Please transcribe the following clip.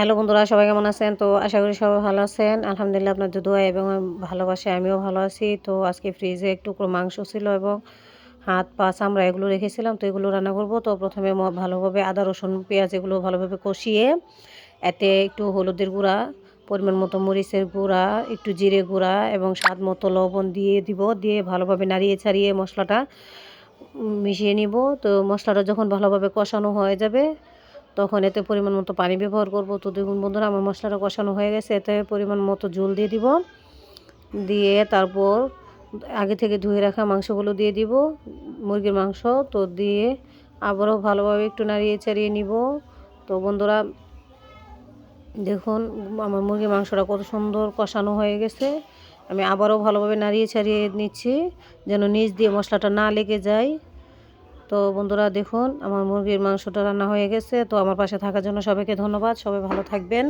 Hello বন্ধুরা, সবাই কেমন আছেন? তো আশা করি সবাই ভালো আছেন। আলহামদুলিল্লাহ আপনাদের দোয়া এবং ভালোবাসায় আমিও ভালো আছি। তো আজকে ফ্রিজে এক টুকরো মাংস ছিল এবং হাত, পা, চামড়া এগুলো রেখেছিলাম। তো এগুলো রান্না করব। তো প্রথমে ভালোভাবে আদা, রসুন, পেঁয়াজ এগুলো ভালোভাবে কষিয়ে এতে একটু হলুদের গুঁড়া, পরিমাণ মতো মরিচের গুঁড়া, একটু জিরে গুঁড়া এবং স্বাদ মতো লবণ দিয়ে দিব। দিয়ে ভালোভাবে নাড়িয়ে ছাড়িয়ে মশলাটা মিশিয়ে নিব। তো মশলাটা যখন ভালোভাবে কষানো হয়ে যাবে তখন এতে পরিমাণ মতো পানি ব্যবহার করব। তো দেখুন বন্ধুরা, আমার মশলাটা কষানো হয়ে গেছে। এতে পরিমাণ মতো ঝোল দিয়ে দিব। দিয়ে তারপর আগে থেকে ধুয়ে রাখা মাংসগুলো দিয়ে দিব, মুরগির মাংস। তো দিয়ে আবারও ভালোভাবে একটু নাড়িয়ে চাড়িয়ে নিব। তো বন্ধুরা দেখুন, আমার মুরগির মাংসটা কত সুন্দর কষানো হয়ে গেছে। আমি আবারও ভালোভাবে নাড়িয়ে ছাড়িয়ে নিচ্ছি যেন নিচ দিয়ে মশলাটা না লেগে যায়। তো বন্ধুরা দেখুন, আমার মুরগির মাংসটা রান্না হয়ে গেছে। তো আমার পাশে থাকার জন্য সবাইকে ধন্যবাদ। সবাই ভালো থাকবেন।